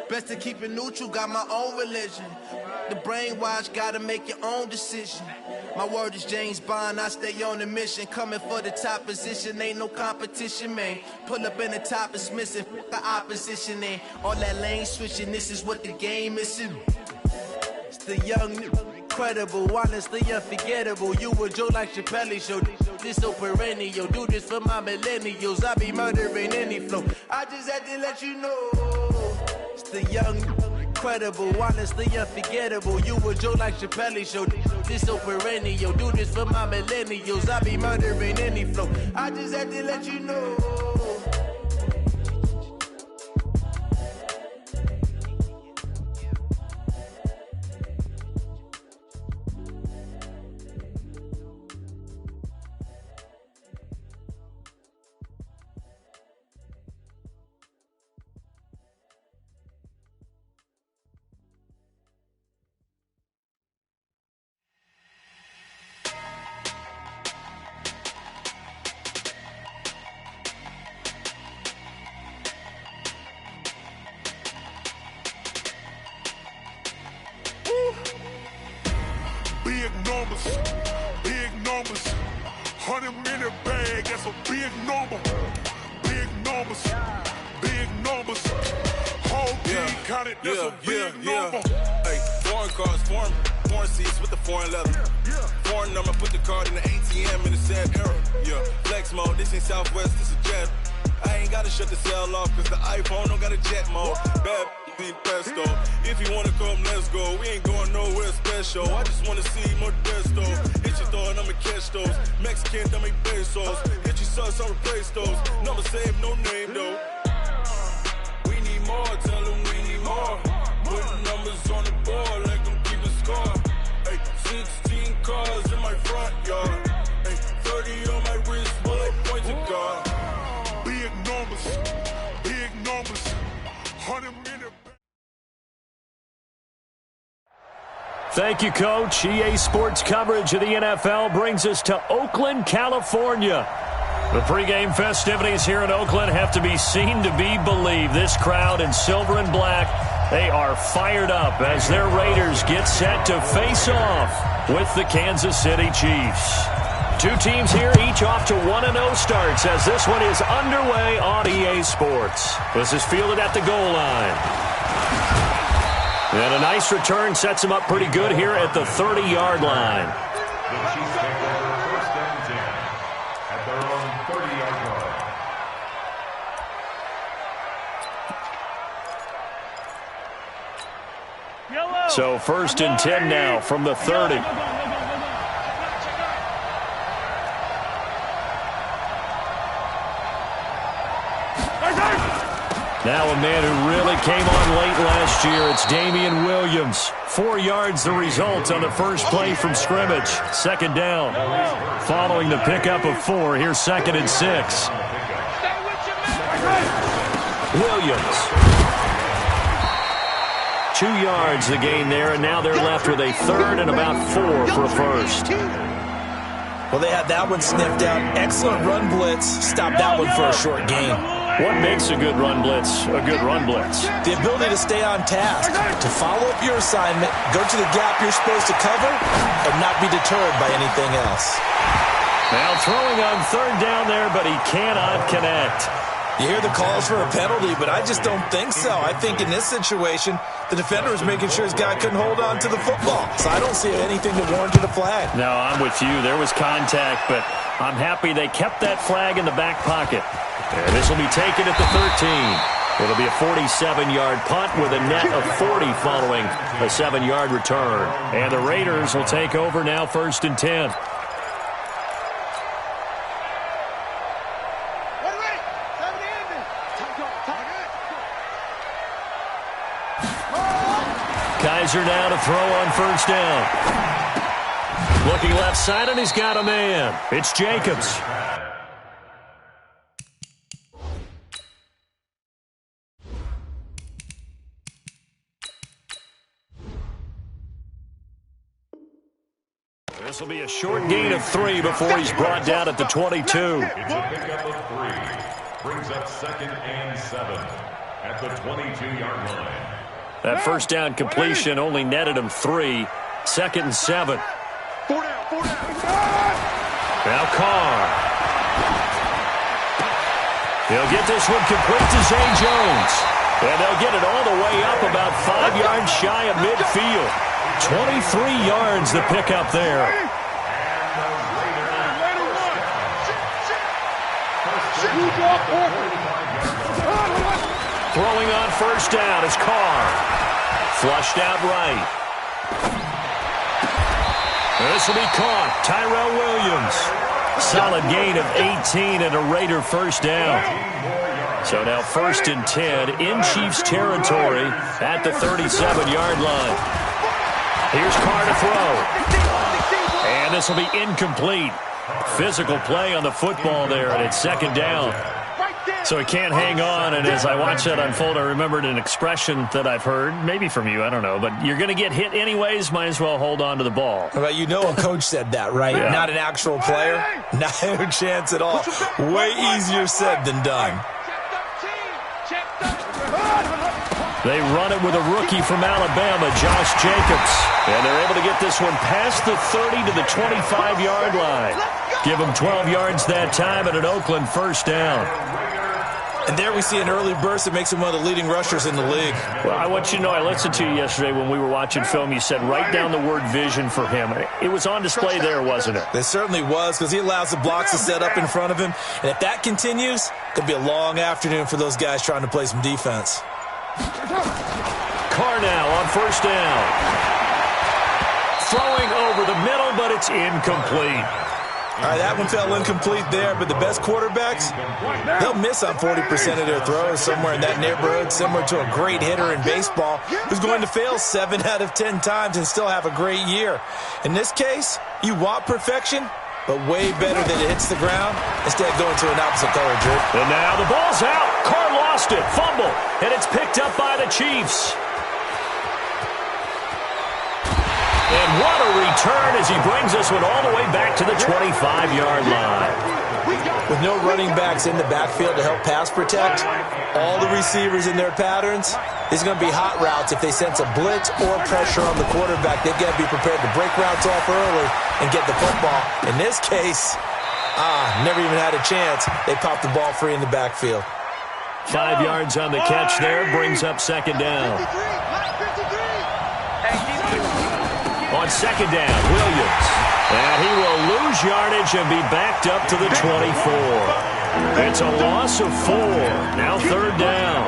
Best to keep it neutral, got my own religion. The brainwash, gotta make your own decision. My word is James Bond, I stay on the mission. Coming for the top position, ain't no competition, man. Pull up in the top, it's missing, the opposition, and all that lane switching, this is what the game is. It's the young, incredible, honestly unforgettable. You a joke like Chappelle show, this so perennial. Do this for my millennials, I be murdering any flow. I just had to let you know. It's the young, incredible, honestly unforgettable. You a joke like Chappelle show, this so perennial. Do this for my millennials, I be murdering any flow. I just had to let you know. Big numbers, 100-minute bag, that's a big number. Big numbers, whole team counted, that's a big number. Hey, foreign cars, foreign seats with the foreign leather. Foreign number, put the card in the ATM in the sad era. Yeah, flex mode, this ain't Southwest, this a jet. I ain't gotta shut the cell off, cause the iPhone don't got a jet mode. Bad pesto. If you wanna come, let's go. We ain't going nowhere special. I just wanna see Modesto. Hit your thought, I'ma catch those. Mexican, dummy pesos. Hit your sus, I'll replace those. Number saved, no name though. We need more, tell them we need more. Putting numbers on the board like I'm keeping score. Hey, 16 cars in my front yard. Hey, 30 on my wrist while I point to God. Big numbers, 100-minute. Thank you, Coach. EA Sports coverage of the NFL brings us to Oakland, California. The pregame festivities here in Oakland have to be seen to be believed. This crowd in silver and black, they are fired up as their Raiders get set to face off with the Kansas City Chiefs. Two teams here, each off to 1-0 starts as this one is underway on EA Sports. This is fielded at the goal line. And a nice return sets him up pretty good here at the 30-yard line. The Chiefs take over first and 10 at their own 30-yard line. So first and 10 now from the 30. Now a man who really came on late last year, it's Damian Williams. 4 yards the result on the first play from scrimmage. Second down. Following the pickup of 4, here's 2nd and 6. Williams. 2 yards the gain there, and now they're left with a 3rd and about 4 for a first. Well, they had that one sniffed out. Excellent run blitz. Stop that one for a short gain. What makes a good run blitz a good run blitz? The ability to stay on task, to follow up your assignment, go to the gap you're supposed to cover, and not be deterred by anything else. Now throwing on 3rd down there, but he cannot connect. You hear the calls for a penalty, but I just don't think so. I think in this situation, the defender was making sure his guy couldn't hold on to the football. So I don't see anything that warranted a flag. No, I'm with you. There was contact, but I'm happy they kept that flag in the back pocket. And this will be taken at the 13. It'll be a 47-yard punt with a net of 40 following a 7-yard return. And the Raiders will take over now 1st and 10. Kaiser now to throw on 1st down. Looking left side, and he's got a man. It's Jacobs. This will be a short gain of 3 before he's brought down at the 22. It's a pickup of 3. Brings up 2nd and 7. at the 22-yard line. That first down completion only netted him 3. 2nd and 7. Now Carr. He'll get this one complete to Zay Jones. And they'll get it all the way up about 5 yards shy of midfield. 23 yards the pickup there. Throwing on first down is Carr. Flushed out right. This will be caught. Tyrell Williams. Solid gain of 18 and a Raider first down. So now 1st and 10 in Chiefs territory at the 37-yard line. Here's Carr to throw. And this will be incomplete. Physical play on the football there, and it's 2nd down. So he can't hang on, and as I watched that unfold, I remembered an expression that I've heard, maybe from you, I don't know, but you're going to get hit anyways, might as well hold on to the ball. Well, you know a coach said that, right? Yeah. Not an actual player. No chance at all. Way easier said than done. They run it with a rookie from Alabama, Josh Jacobs. And they're able to get this one past the 30 to the 25-yard line. Give them 12 yards that time and an Oakland first down. And there we see an early burst that makes him one of the leading rushers in the league. Well, I want you to know, I listened to you yesterday when we were watching film. You said write down the word vision for him. It was on display there, wasn't it? It certainly was, because he allows the blocks to set up in front of him. And if that continues, it could be a long afternoon for those guys trying to play some defense. Carr now on first down. Throwing over the middle, but it's incomplete. All right, that one fell incomplete there, but the best quarterbacks, they'll miss on 40% of their throws, somewhere in that neighborhood, similar to a great hitter in baseball who's going to fail 7 out of 10 times and still have a great year. In this case, you want perfection, but way better that it hits the ground instead of going to an opposite color jerk. And now the ball's out. Carr lost it. Fumble. And it's picked up by the Chiefs. And what a return as he brings this one all the way back to the 25-yard line. With no running backs in the backfield to help pass protect, all the receivers in their patterns, these are going to be hot routes. If they sense a blitz or pressure on the quarterback, they've got to be prepared to break routes off early and get the football. In this case, never even had a chance. They popped the ball free in the backfield. 5 yards on the catch there, brings up 2nd down. On 2nd down, Williams. And he will lose yardage and be backed up to the 24. It's a loss of 4. Now 3rd down.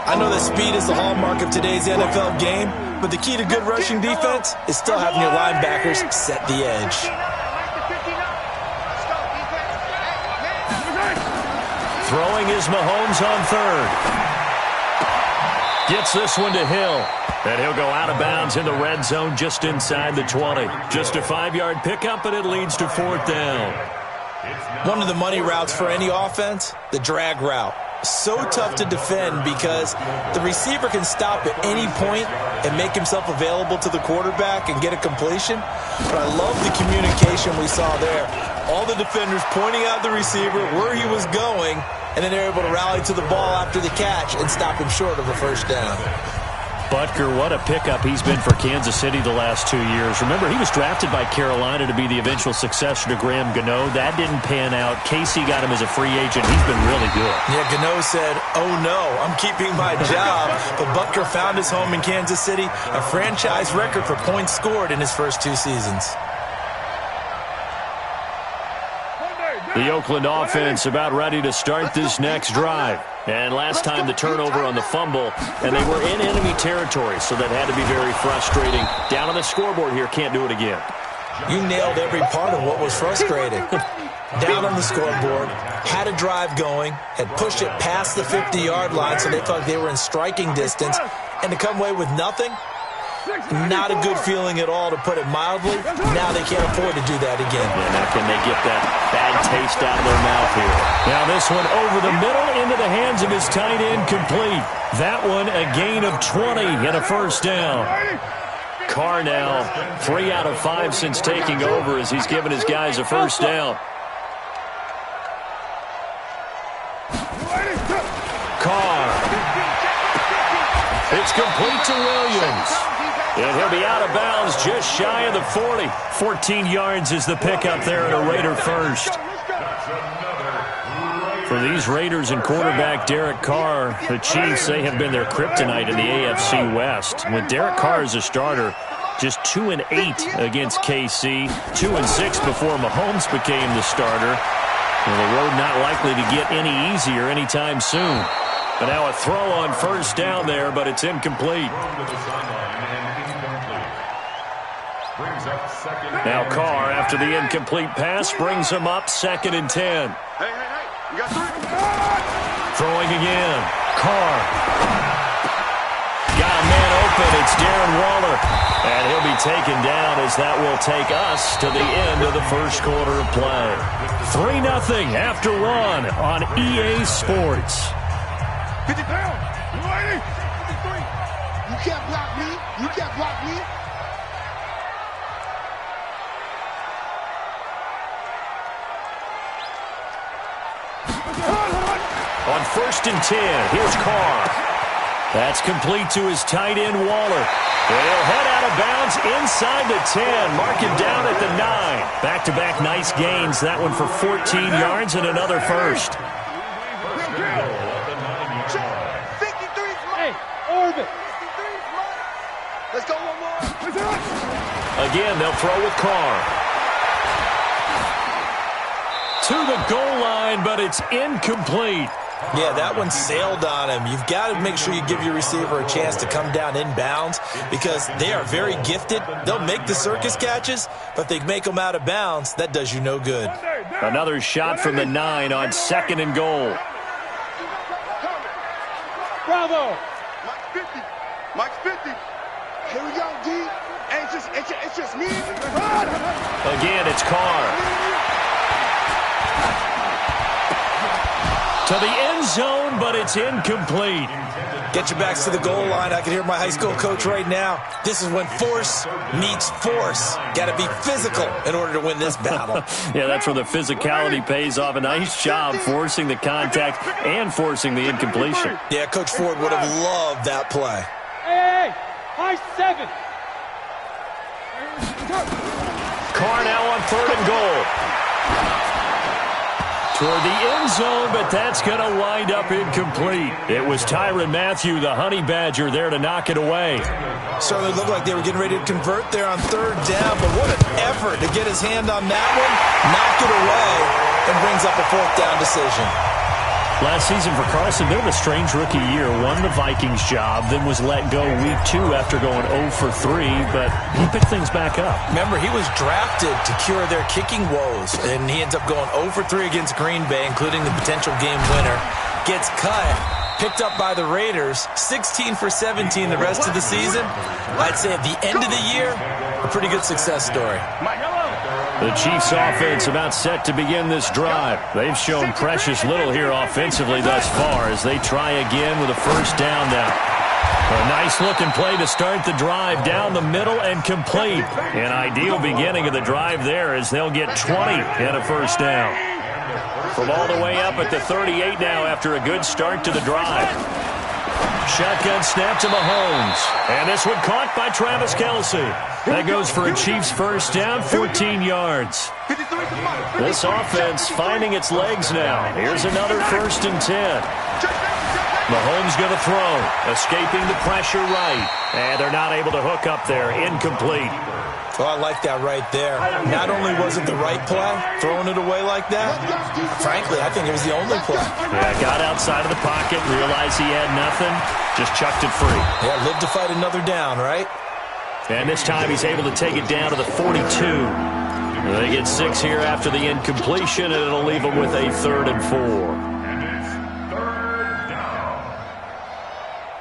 I know that speed is the hallmark of today's NFL game, but the key to good rushing defense is still having your linebackers set the edge. Throwing is Mahomes on 3rd. Gets this one to Hill. And he'll go out of bounds in the red zone just inside the 20. Just a 5-yard pickup, and it leads to 4th down. One of the money routes for any offense, the drag route. So tough to defend because the receiver can stop at any point and make himself available to the quarterback and get a completion. But I love the communication we saw there. All the defenders pointing out the receiver, where he was going, and then they're able to rally to the ball after the catch and stop him short of a first down. Butker, what a pickup he's been for Kansas City the last 2 years. Remember, he was drafted by Carolina to be the eventual successor to Graham Gano. That didn't pan out. Casey got him as a free agent. He's been really good. Yeah, Gano said, oh no, I'm keeping my job. But Butker found his home in Kansas City, a franchise record for points scored in his first 2 seasons. The Oakland offense about ready to start this next drive. And last time the turnover on the fumble, and they were in enemy territory, so that had to be very frustrating. Down on the scoreboard here, can't do it again. You nailed every part of what was frustrating. Down on the scoreboard, had a drive going, had pushed it past the 50-yard line, so they felt like they were in striking distance, and to come away with nothing, not a good feeling at all, to put it mildly. Now they can't afford to do that again. Yeah, now can they get that bad taste out of their mouth here? Now this one over the middle into the hands of his tight end, complete. That one a gain of 20 and a first down. Carr now 3 out of 5 since taking over as he's given his guys a first down. Carr It's complete to Williams. And he'll be out of bounds just shy of the 40. 14 yards is the pickup there at a Raider first. For these Raiders and quarterback Derek Carr, the Chiefs, they have been their kryptonite in the AFC West. With Derek Carr as a starter, just 2-8 against KC, 2-6 before Mahomes became the starter. And the road not likely to get any easier anytime soon. But now a throw on first down there, but it's incomplete. Now Carr, after the incomplete pass, brings him up 2nd and 10. You got 3. Throwing again. Carr. Got a man open. It's Darren Waller. And he'll be taken down as that will take us to the end of the first quarter of play. 3-0 after 1 on EA Sports. 50 pounds. You ready? 53. You can't block me. You can't block me. On 1st and 10, here's Carr. That's complete to his tight end, Waller. And he'll head out of bounds inside the 10. Mark him down at the 9. Back-to-back nice gains. That one for 14 yards and another first. 53's mine. Hey, orbit. 53's mine. Let's go one more. Again, they'll throw with Carr. To the goal line, but it's incomplete. Yeah, that one sailed on him. You've got to make sure you give your receiver a chance to come down inbounds because they are very gifted. They'll make the circus catches, but if they make them out of bounds, that does you no good. Another shot from the 9 on 2nd and goal. Bravo. Mike's 50. Mike's 50. Here we go, D. Hey, it's just me. Again, it's Carr. To the end zone, but it's incomplete. Get your backs to the goal line. I can hear my high school coach right now. This is when force meets force. Got to be physical in order to win this battle. Yeah, that's where the physicality pays off. A nice job forcing the contact and forcing the incompletion. Yeah, Coach Ford would have loved that play. Hey, high 7. Carr now on 3rd and goal. Toward the end zone, but that's going to wind up incomplete. It was Tyrann Mathieu, the Honey Badger, there to knock it away. Certainly looked like they were getting ready to convert there on 3rd down, but what an effort to get his hand on that one, knock it away, and brings up a 4th down decision. Last season for Carson, bit of a strange rookie year. Won the Vikings job, then was let go week 2 after going 0 for 3, but he picked things back up. Remember, he was drafted to cure their kicking woes, and he ends up going 0 for 3 against Green Bay, including the potential game winner. Gets cut, picked up by the Raiders, 16 for 17 the rest of the season. I'd say at the end of the year, a pretty good success story. The Chiefs offense about set to begin this drive. They've shown precious little here offensively thus far as they try again with a 1st down now. A nice looking play to start the drive down the middle and complete. An ideal beginning of the drive there as they'll get 20 and a 1st down. From all the way up at the 38 now after a good start to the drive. Shotgun snap to Mahomes. And this one caught by Travis Kelce. That goes for a Chiefs 1st down, 14 yards. This offense finding its legs now. Here's another 1st and 10. Mahomes going to throw. Escaping the pressure right. And they're not able to hook up there. Incomplete. Oh, I like that right there. Not only was it the right play, throwing it away like that, frankly, I think it was the only play. Yeah, got outside of the pocket, realized he had nothing, just chucked it free. Yeah, lived to fight another down, right? And this time he's able to take it down to the 42. They get 6 here after the incompletion, and it'll leave them with a 3rd and 4. And it's 3rd down.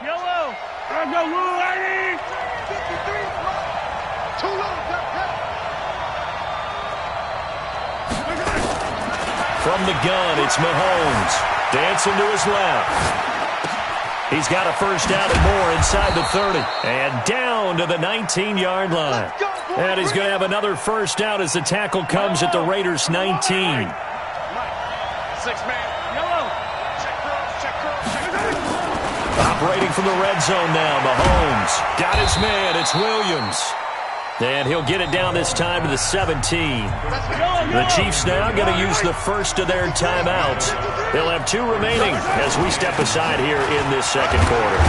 Yellow. Go, lady. 53. Too low. From the gun, it's Mahomes. Dancing to his left. He's got a 1st down and more inside the 30. And down to the 19-yard line. And he's going to have another 1st down as the tackle comes at the Raiders' 19. 6-man. Yellow. Check girls. Operating from the red zone now. Mahomes got his man. It's Williams. And he'll get it down this time to the 17. The Chiefs now going to use the first of their timeouts. They'll have 2 remaining as we step aside here in this second quarter.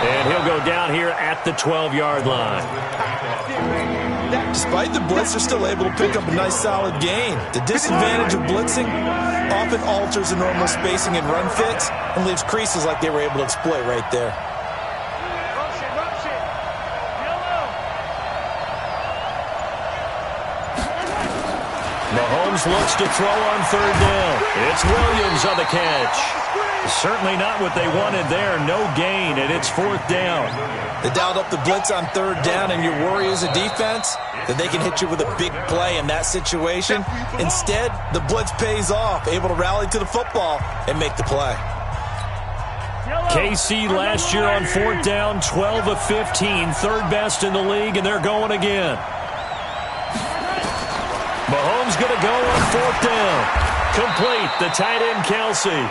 And he'll go down here at the 12-yard line. Despite the blitz, they're still able to pick up a nice solid gain. The disadvantage of blitzing often alters the normal spacing and run fits and leaves creases like they were able to exploit right there. Mahomes looks to throw on third down. It's Williams on the catch. Certainly not what they wanted there. No gain, and it's fourth down. They dialed up the blitz on third down, and your worry as a defense that they can hit you with a big play in that situation. Instead, the blitz pays off, able to rally to the football and make the play. KC last year on fourth down, 12 of 15, third best in the league, and they're going again. Mahomes going to go on fourth down. Complete, the tight end, Kelsey.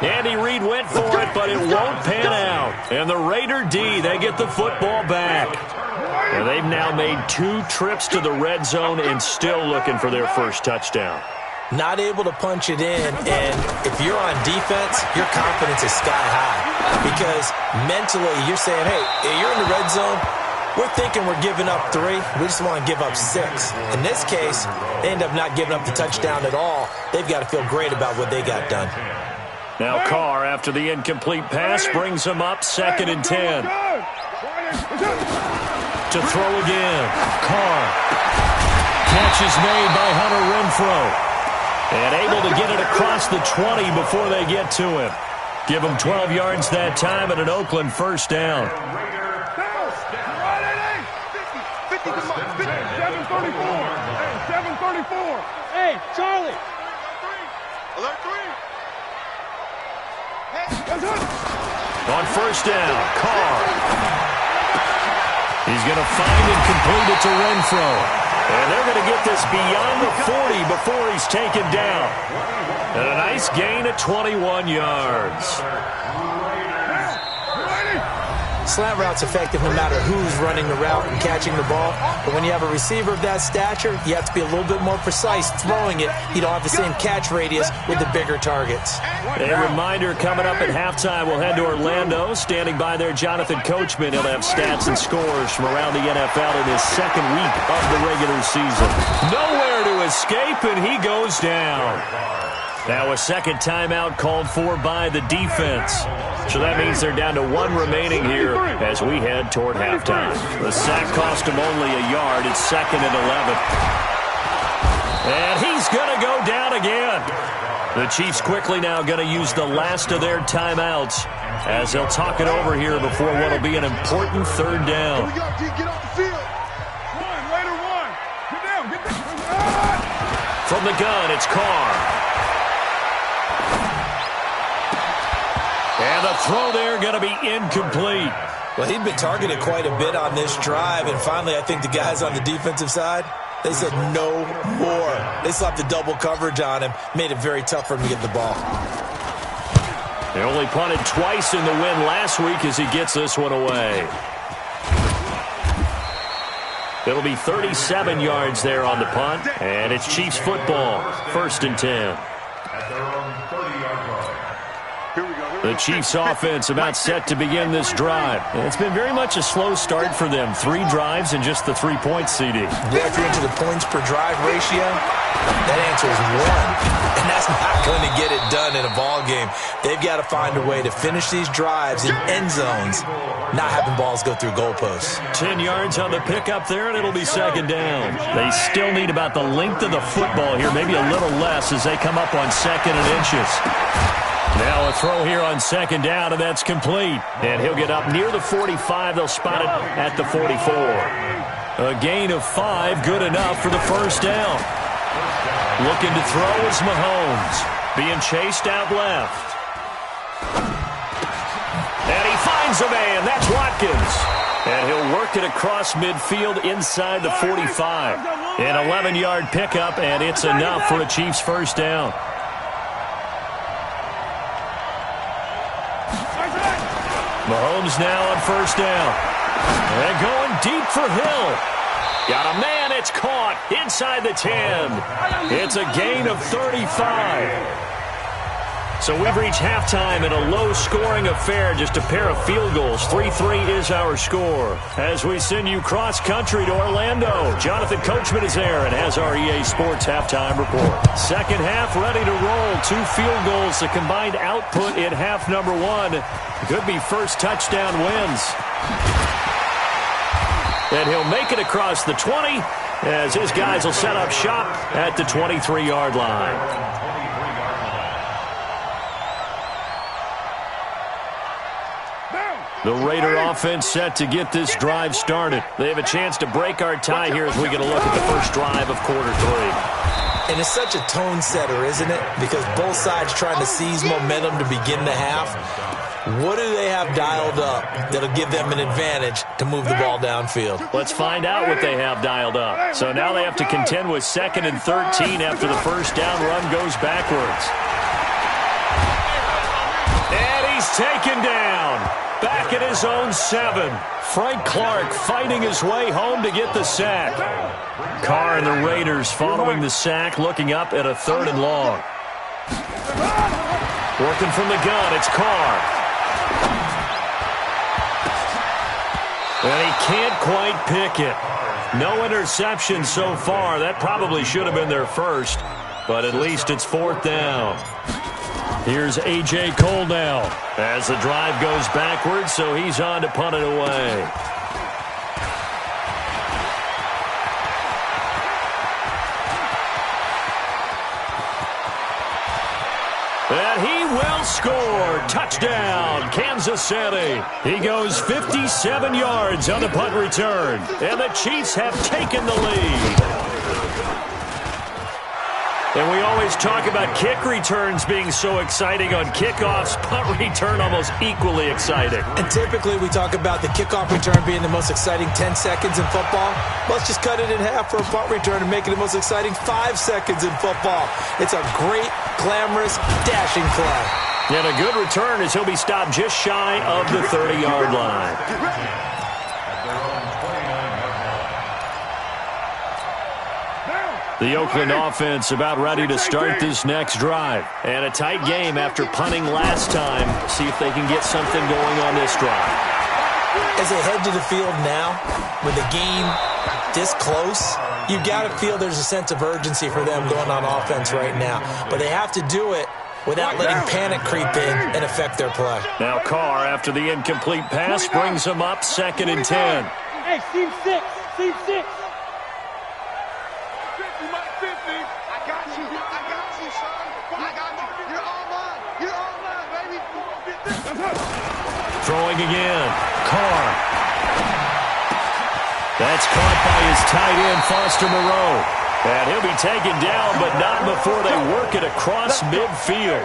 Andy Reid went for it, but it won't pan out. And the Raider D, they get the football back. And they've now made 2 trips to the red zone and still looking for their first touchdown. Not able to punch it in, and if you're on defense, your confidence is sky high. Because mentally, you're saying, hey, you're in the red zone. We're thinking we're giving up 3. We just want to give up 6. In this case, they end up not giving up the touchdown at all. They've got to feel great about what they got done. Now Carr, after the incomplete pass, brings him up 2nd and 10. To throw again. Carr. Catch is made by Hunter Renfrow. And able to get it across the 20 before they get to him. Give him 12 yards that time and an Oakland first down. 734. Hey, Charlie. Alert 3. On first down, Carr. He's going to find and complete it to Renfrow. And they're going to get this beyond the 40 before he's taken down. And a nice gain at 21 yards. Slant route's effective no matter who's running the route and catching the ball. But when you have a receiver of that stature, you have to be a little bit more precise throwing it. You don't have the same catch radius with the bigger targets. A reminder, coming up at halftime, we'll head to Orlando. Standing by there, Jonathan Coachman. He'll have stats and scores from around the NFL in his second week of the regular season. Nowhere to escape, and he goes down. Now a second timeout called for by the defense. So that means they're down to 1 remaining here as we head toward halftime. The sack cost him only a yard. It's 2nd and 11. And he's going to go down again. The Chiefs quickly now going to use the last of their timeouts as they'll talk it over here before what will be an important third down. Get off the field. Raider 1. Get down. From the gun, it's Carr. And the throw there going to be incomplete. Well, he'd been targeted quite a bit on this drive, and finally I think the guys on the defensive side, they said no more. They slapped the double coverage on him, made it very tough for him to get the ball. They only punted twice in the win last week as he gets this one away. It'll be 37 yards there on the punt, and it's Chiefs football, 1st and 10. The Chiefs offense about set to begin this drive. It's been very much a slow start for them. 3 drives and just the 3-point CD. Yeah, if you're into the points per drive ratio, that answer is 1. And that's not going to get it done in a ball game. They've got to find a way to finish these drives in end zones, not having balls go through goalposts. 10 yards on the pickup there, and it'll be 2nd down. They still need about the length of the football here, maybe a little less as they come up on 2nd and inches. Now a throw here on 2nd down, and that's complete. And he'll get up near the 45. They'll spot it at the 44. A gain of 5, good enough for the first down. Looking to throw is Mahomes. Being chased out left. And he finds a man. That's Watkins. And he'll work it across midfield inside the 45. An 11-yard pickup, and it's enough for a Chiefs first down. Mahomes now on first down. And going deep for Hill. Got a man, it's caught inside the 10. It's a gain of 35. So we've reached halftime in a low-scoring affair, just a pair of field goals. 3-3 is our score. As we send you cross-country to Orlando, Jonathan Coachman is there and has our EA Sports halftime report. Second half ready to roll. 2 field goals, the combined output in half number 1. Could be first touchdown wins. And he'll make it across the 20 as his guys will set up shop at the 23-yard line. The Raider offense set to get this drive started. They have a chance to break our tie here as we get a look at the first drive of quarter 3. And it's such a tone setter, isn't it? Because both sides trying to seize momentum to begin the half. What do they have dialed up that'll give them an advantage to move the ball downfield? Let's find out what they have dialed up. So now they have to contend with 2nd and 13 after the first down run goes backwards. And he's taken down. Back at his own 7. Frank Clark fighting his way home to get the sack. Carr and the Raiders following the sack, looking up at a 3rd and long. Working from the gun, it's Carr. And he can't quite pick it. No interception so far. That probably should have been their first, but at least it's 4th down. Here's A.J. Cole now as the drive goes backwards, so he's on to punt it away. And he will score. Touchdown, Kansas City. He goes 57 yards on the punt return, and the Chiefs have taken the lead. And we always talk about kick returns being so exciting on kickoffs. Punt return almost equally exciting. And typically we talk about the kickoff return being the most exciting 10 seconds in football. Let's just cut it in half for a punt return and make it the most exciting 5 seconds in football. It's a great, glamorous, dashing play. And a good return as he'll be stopped just shy of the 30-yard line. The Oakland offense about ready to start this next drive. And a tight game after punting last time. See if they can get something going on this drive. As they head to the field now, with the game this close, you've got to feel there's a sense of urgency for them going on offense right now. But they have to do it without letting panic creep in and affect their play. Now Carr, after the incomplete pass, brings them up 2nd and 10. Hey, Team 6, Team 6. Throwing again. Carr. That's caught by his tight end, Foster Moreau. And he'll be taken down, but not before they work it across midfield.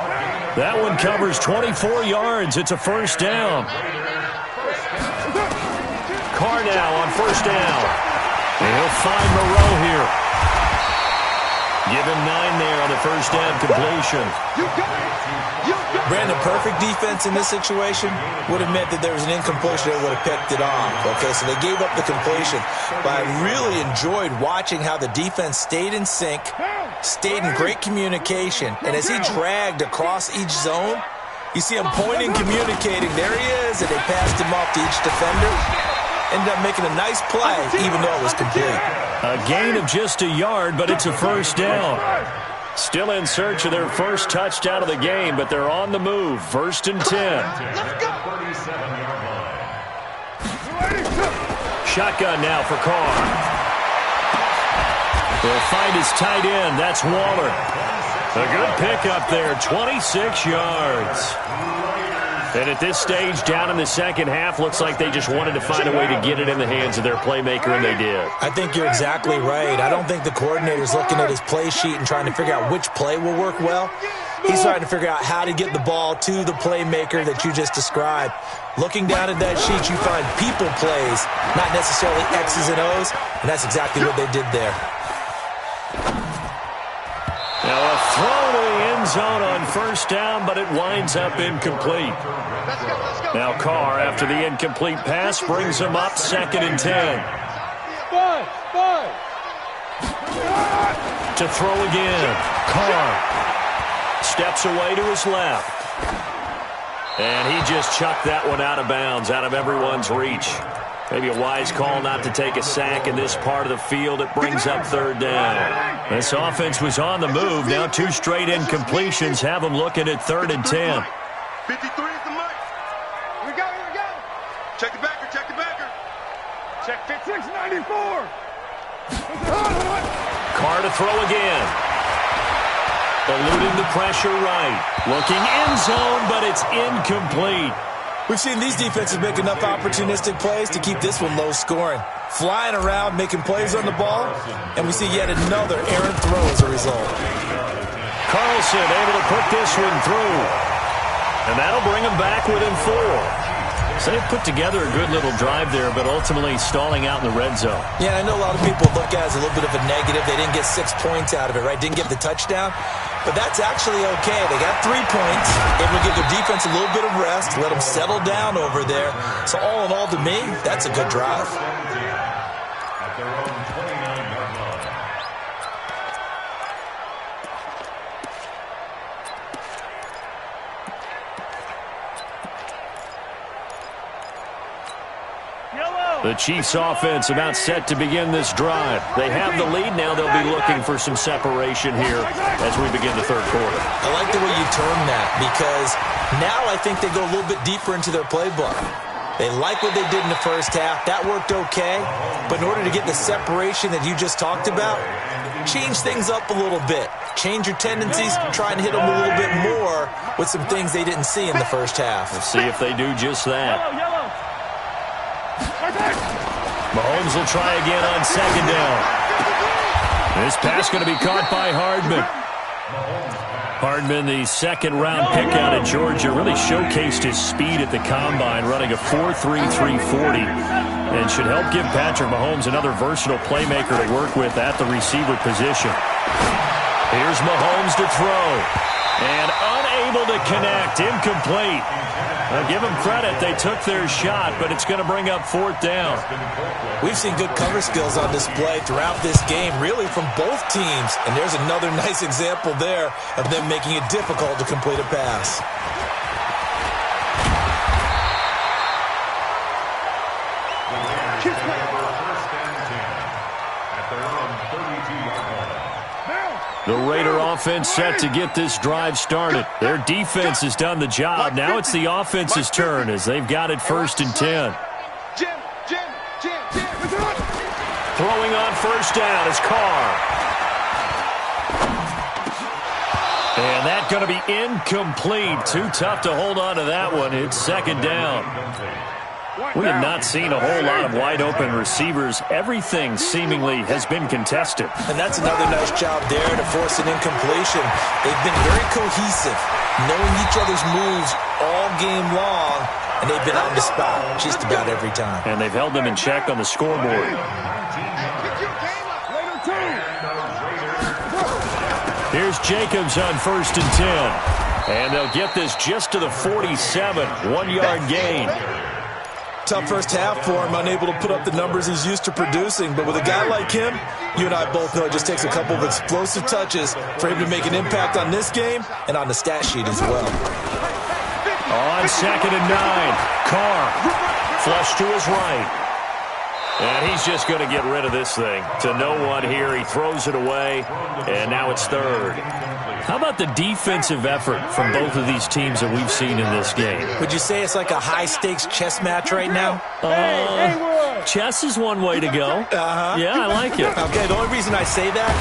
That one covers 24 yards. It's a first down. Carr now on first down. And he'll find Moreau here. Give him 9 there on the first down completion. Brandon, perfect defense in this situation would have meant that there was an incompletion that would have picked it off. Okay, so they gave up the completion. But I really enjoyed watching how the defense stayed in sync, stayed in great communication. And as he dragged across each zone, you see him pointing, communicating. There he is, and they passed him off to each defender. Ended up making a nice play, even though it was complete. A gain of just a yard, but it's a first down. Still in search of their first touchdown of the game, but they're on the move. 1st and 10. Shotgun now for Carr. They'll find his tight end. That's Waller. A good pickup there, 26 yards. And at this stage, down in the second half, looks like they just wanted to find a way to get it in the hands of their playmaker, and they did. I think you're exactly right. I don't think the coordinator's looking at his play sheet and trying to figure out which play will work well. He's trying to figure out how to get the ball to the playmaker that you just described. Looking down at that sheet, you find people plays, not necessarily X's and O's, and that's exactly what they did there. Now a throw to the end end zone on first down, but it winds up incomplete. Now Carr, after the incomplete pass, brings him up 2nd and 10. To throw again. Carr steps away to his left. And he just chucked that one out of bounds, out of everyone's reach. Maybe a wise call not to take a sack in this part of the field. It brings up 3rd down. This offense was on the move. Now 2 straight incompletions have them looking at 3rd and 10. 53 is the mark. Here we go. Check the backer. Check 694. Carr to throw again. Eluding the pressure right. Looking end zone, but it's incomplete. We've seen these defenses make enough opportunistic plays to keep this one low scoring. Flying around, making plays on the ball, and we see yet another errant throw as a result. Carlson able to put this one through. And that'll bring him back within 4. So they put together a good little drive there, but ultimately stalling out in the red zone. Yeah, I know a lot of people look at it as a little bit of a negative. They didn't get 6 points out of it, right? Didn't get the touchdown. But that's actually okay. They got 3 points. Able to give their defense a little bit of rest, let them settle down over there. So all in all, to me, that's a good drive. At their own 29-yard line. The Chiefs offense about set to begin this drive. They have the lead. Now they'll be looking for some separation here as we begin the 3rd quarter. I like the way you term that because now I think they go a little bit deeper into their playbook. They like what they did in the first half. That worked okay. But in order to get the separation that you just talked about, change things up a little bit. Change your tendencies, try and hit them a little bit more with some things they didn't see in the first half. Let's see if they do just that. Mahomes will try again on 2nd down. This pass going to be caught by Hardman. Hardman, the 2nd-round pick out of Georgia, really showcased his speed at the combine, running a 4.33 40, and should help give Patrick Mahomes another versatile playmaker to work with at the receiver position. Here's Mahomes to throw, and unable to connect, incomplete. Now give them credit, they took their shot, but it's going to bring up 4th down. We've seen good cover skills on display throughout this game, really from both teams. And there's another nice example there of them making it difficult to complete a pass. At their own 32-yard line. The Raider offense set to get this drive started. Their defense has done the job. Now it's the offense's turn as they've got it 1st and 10. Throwing on 1st down is Carr. And that's going to be incomplete. Too tough to hold on to that one. It's 2nd down. We have not seen a whole lot of wide-open receivers. Everything seemingly has been contested. And that's another nice job there to force an incompletion. They've been very cohesive, knowing each other's moves all game long, and they've been on the spot just about every time. And they've held them in check on the scoreboard. Here's Jacobs on 1st and 10. And they'll get this just to the 47, 1-yard gain. Tough first half for him, unable to put up the numbers he's used to producing. But with a guy like him, you and I both know it just takes a couple of explosive touches for him to make an impact on this game and on the stat sheet as well. On 2nd and 9, Carr flush to his right. And he's just going to get rid of this thing. To no one here, he throws it away, and now it's 3rd. How about the defensive effort from both of these teams that we've seen in this game? Would you say it's like a high-stakes chess match right now? Chess is one way to go. Yeah, I like it. Okay, the only reason I say that,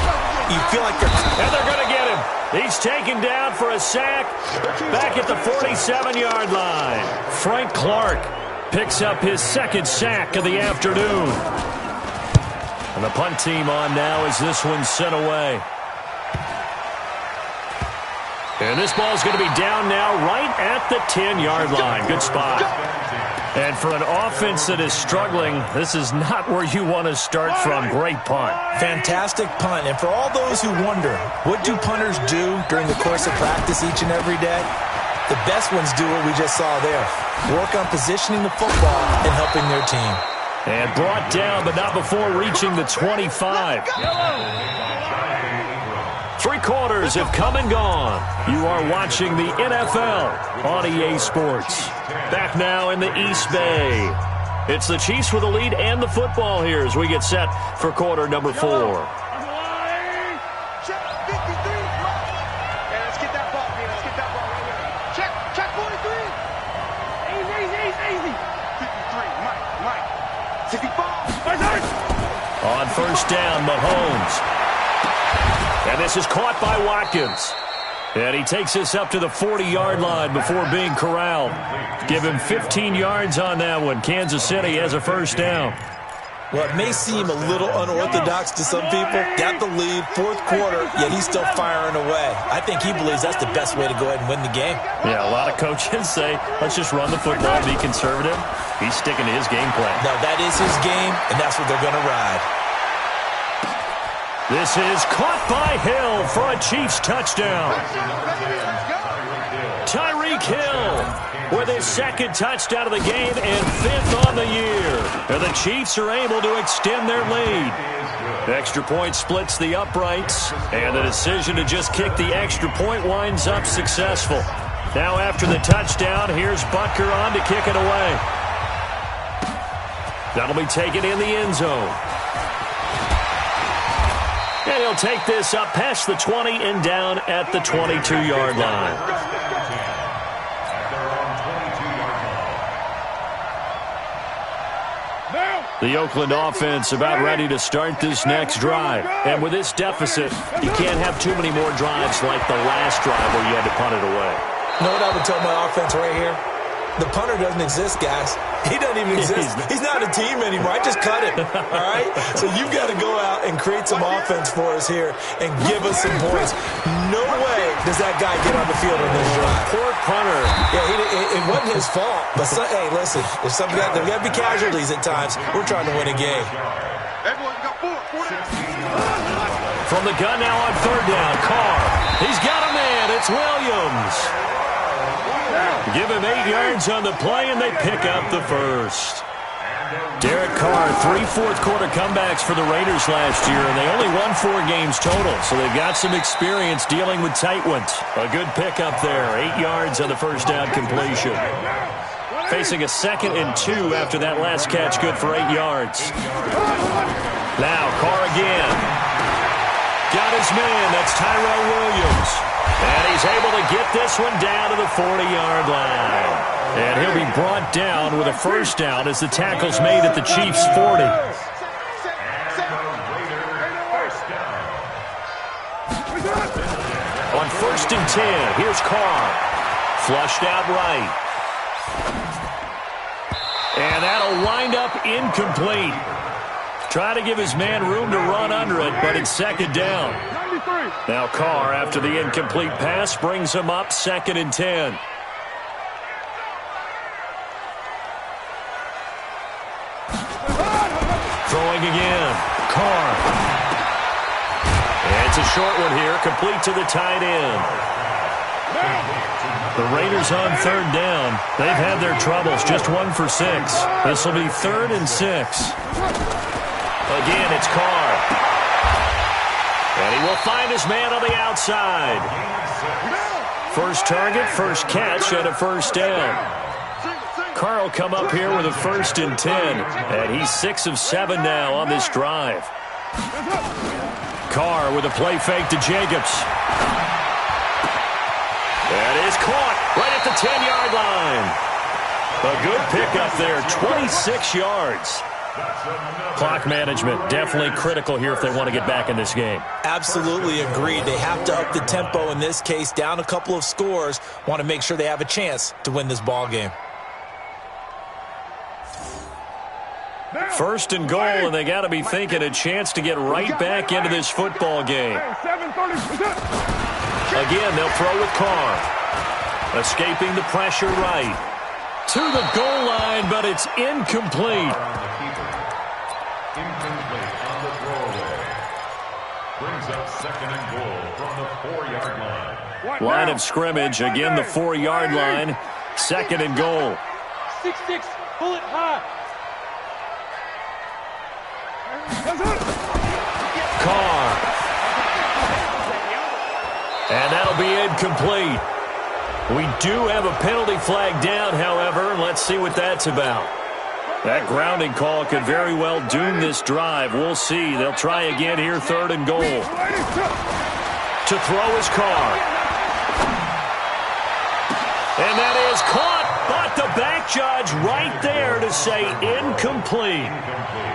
you feel like And they're going to get him. He's taken down for a sack back at the 47-yard line. Frank Clark picks up his 2nd sack of the afternoon. And the punt team on now as this one's sent away. And this ball's going to be down now right at the 10-yard line. Good spot. And for an offense that is struggling, this is not where you want to start from. Great punt. Fantastic punt. And for all those who wonder, what do punters do during the course of practice each and every day? The best ones do what we just saw there. Work on positioning the football and helping their team. And brought down, but not before reaching the 25. 3 quarters have come and gone. You are watching the NFL on EA Sports. Back now in the East Bay. It's the Chiefs with the lead and the football here as we get set for quarter number 4. Check 53. Yeah, let's get that ball, man. Let's get that ball right here. Check 43. Easy. 53. Mike. 65. On first down, Mahomes. And this is caught by Watkins. And he takes this up to the 40-yard line before being corralled. Give him 15 yards on that one. Kansas City has a first down. Well, it may seem a little unorthodox to some people. Got the lead, 4th quarter, yet he's still firing away. I think he believes that's the best way to go ahead and win the game. Yeah, a lot of coaches say, let's just run the football, be conservative. He's sticking to his game plan. No, that is his game, and that's what they're going to ride. This is caught by Hill for a Chiefs touchdown. Tyreek Hill with his 2nd touchdown of the game and 5th on the year. And the Chiefs are able to extend their lead. Extra point splits the uprights, and the decision to just kick the extra point winds up successful. Now after the touchdown, here's Butker on to kick it away. That'll be taken in the end zone. And he'll take this up past the 20 and down at the 22-yard line. The Oakland offense about ready to start this next drive. And with this deficit, you can't have too many more drives like the last drive where you had to punt it away. You know what I would tell my offense right here? The punter doesn't exist, guys. He doesn't even exist. He's not a team anymore. I just cut him, all right? So you've got to go out and create some offense for us here and give us some points. No way does that guy get on the field in this drive. Poor punter. Yeah, it wasn't his fault. But, hey, listen, if somebody there got to be casualties at times. We're trying to win a game. Everyone got 4. From the gun now on 3rd down, Carr. He's got a man. It's Williams. Give him 8 yards on the play, and they pick up the first. Derek Carr, 3 fourth-quarter comebacks for the Raiders last year, and they only won 4 games total, so they've got some experience dealing with tight ones. A good pickup there, 8 yards on the first down completion. Facing a 2nd and 2 after that last catch, good for 8 yards. Now Carr again. Got his man, that's Tyrell Williams. And he's able to get this one down to the 40-yard line. And he'll be brought down with a first down as the tackle's made at the Chiefs' 40. On 1st and 10, here's Carr. Flushed out right. And that'll wind up incomplete. Try to give his man room to run under it, but it's 2nd down. Now Carr, after the incomplete pass, brings him up 2nd and 10. Throwing again. Carr. And it's a short one here, complete to the tight end. The Raiders on 3rd down. They've had their troubles, just 1 for 6. This will be 3rd and 6. Again, it's Carr. And he will find his man on the outside. First target, first catch, and a first down. Carr will come up here with a 1st and 10. And he's 6 of 7 now on this drive. Carr with a play fake to Jacobs. That is caught right at the 10-yard line. A good pickup there, 26 yards. Clock management definitely critical here if they want to get back in this game. Absolutely agreed. They have to up the tempo in this case, down a couple of scores. Want to make sure they have a chance to win this ball game. 1st and goal, and they got to be thinking a chance to get right back into this football game. Again, they'll throw with Carr. Escaping the pressure right. to the goal line, but it's incomplete. Incomplete on the throwaway. Brings up second and goal from the 4-yard line. Line of scrimmage, again the 4-yard line. Second and goal. 6-6, pull it high. Carr. And that'll be incomplete. We do have a penalty flag down, however. Let's see what that's about. That grounding call could very well doom this drive. We'll see. They'll try again here, third and goal. To throw his Carr. And that is caught, but the back judge right there to say incomplete.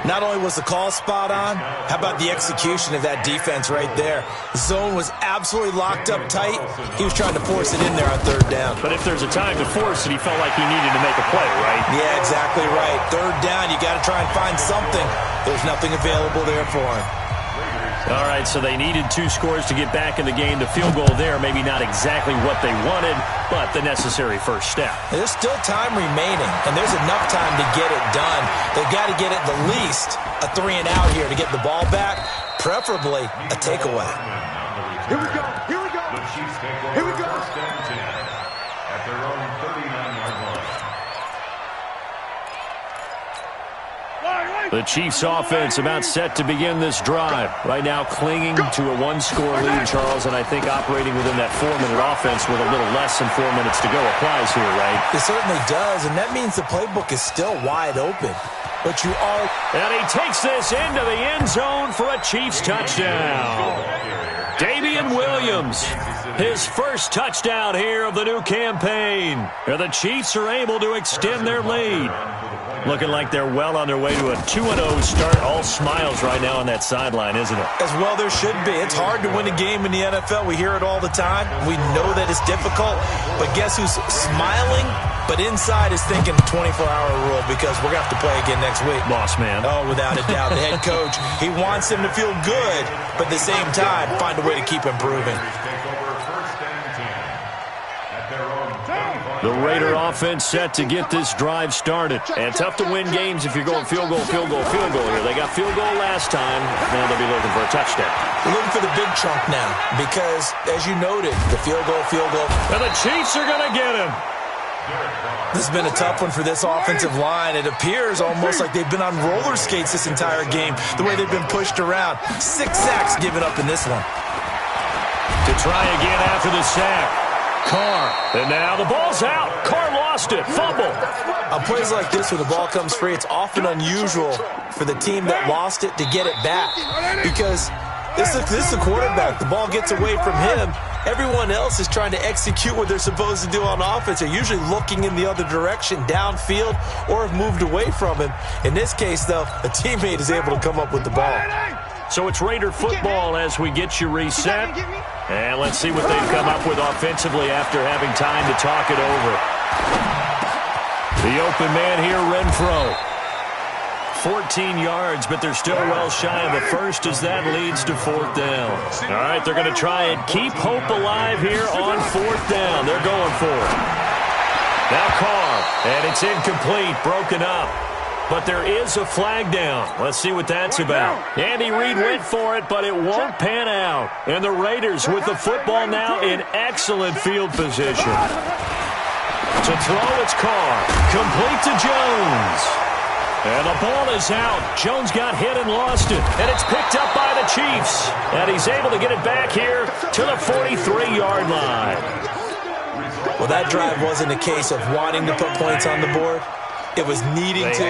Not only was the call spot on, how about the execution of that defense right there? Zone was absolutely locked up tight. He was trying to force it in there on third down. But if there's a time to force it, he felt like he needed to make a play, right? Yeah, exactly right. Third down, you got to try and find something. There's nothing available there for him. All right, so they needed 2 scores to get back in the game. The field goal there, maybe not exactly what they wanted, but the necessary first step. There's still time remaining, and there's enough time to get it done. They've got to get at the least a 3-and-out here to get the ball back, preferably a takeaway. Here we go, here we go. The Chiefs take over Here we go. first and 10 at their own 39-yard line. The Chiefs offense about set to begin this drive. Right now clinging to a 1-score lead, Charles, and I think operating within that 4-minute offense with a little less than 4 minutes to go applies here, right? It certainly does, and that means the playbook is still wide open. But you are... And he takes this into the end zone for a Chiefs touchdown. Damian Williams, his first touchdown here of the new campaign. And the Chiefs are able to extend their lead. Looking like they're well on their way to a 2-0 start. All smiles right now on that sideline, isn't it? As well there should be. It's hard to win a game in the NFL. We hear it all the time. We know that it's difficult. But guess who's smiling? But inside is thinking 24-hour rule because we're going to have to play again next week. Boss man. Oh, without a doubt. The head coach, he wants him to feel good, but at the same time, find a way to keep improving. The Raider offense set to get this drive started. And tough to win games if you're going field goal, field goal, field goal here. They got field goal last time. Now they'll be looking for a touchdown. They're looking for the big chunk now because, as you noted, the field goal. And the Chiefs are going to get him. This has been a tough one for this offensive line. It appears almost like they've been on roller skates this entire game, the way they've been pushed around. 6 sacks given up in this one. To try again after the sack. Carr, and now the ball's out. Carr lost it, fumble. On plays like this, when the ball comes free, it's often unusual for the team that lost it to get it back because this is the quarterback. The ball gets away from him. Everyone else is trying to execute what they're supposed to do on offense. They're usually looking in the other direction, downfield, or have moved away from him. In this case, though, a teammate is able to come up with the ball. So it's Raider football as we get you reset. And let's see what they've come up with offensively after having time to talk it over. The open man here, Renfro. 14 yards, but they're still well shy of the first as that leads to 4th down. All right, they're going to try and keep hope alive here on 4th down. They're going for it. Now Carr, and it's incomplete, broken up. But there is a flag down. Let's see what that's about. Andy Reid went for it, but it won't pan out. And the Raiders with the football now in excellent field position. To throw, it's Carr. Complete to Jones. And the ball is out. Jones got hit and lost it. And it's picked up by the Chiefs. And he's able to get it back here to the 43-yard line. Well, that drive wasn't a case of wanting to put points on the board. It was needing to,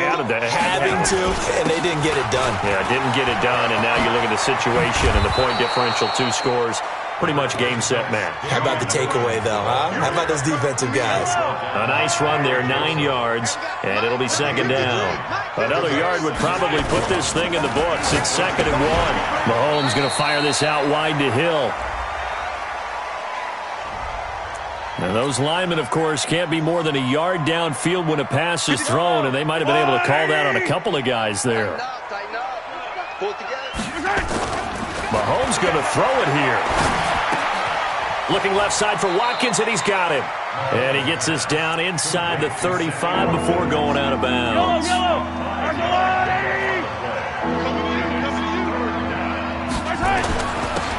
having to, and they didn't get it done. Yeah, didn't get it done, and now you look at the situation and the point differential, 2 scores, pretty much game, set, match. How about the takeaway, though, huh? How about those defensive guys? A nice run there, 9 yards, and it'll be 2nd down. Another yard would probably put this thing in the books. It's 2nd and 1. Mahomes going to fire this out wide to Hill. And those linemen, of course, can't be more than a yard downfield when a pass is thrown, and they might have been able to call that on a couple of guys there. Mahomes going to throw it here. Looking left side for Watkins, and he's got him. And he gets us down inside the 35 before going out of bounds.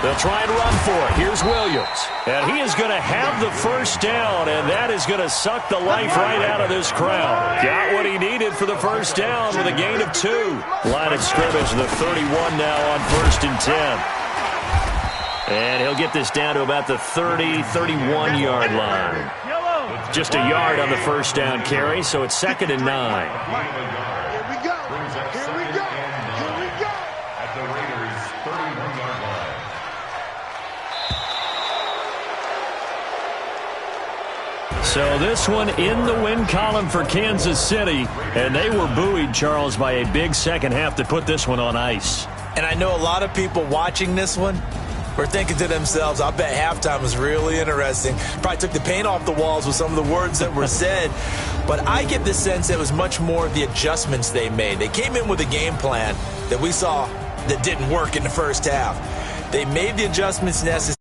They'll try and run for it. Here's Williams. And he is going to have the first down, and that is going to suck the life right out of this crowd. Got what he needed for the first down with a gain of 2. Line of scrimmage, the 31 now on 1st and 10. And he'll get this down to about the 30, 31-yard line. Just a yard on the first down carry, so it's 2nd and 9. Here we go. Here we go. Here we go. At the Raiders' 31-yard line. So this one in the win column for Kansas City, and they were buoyed, Charles, by a big second half to put this one on ice. And I know a lot of people watching this one were thinking to themselves, I bet halftime was really interesting. Probably took the paint off the walls with some of the words that were said. But I get the sense it was much more the adjustments they made. They came in with a game plan that we saw that didn't work in the first half. They made the adjustments necessary.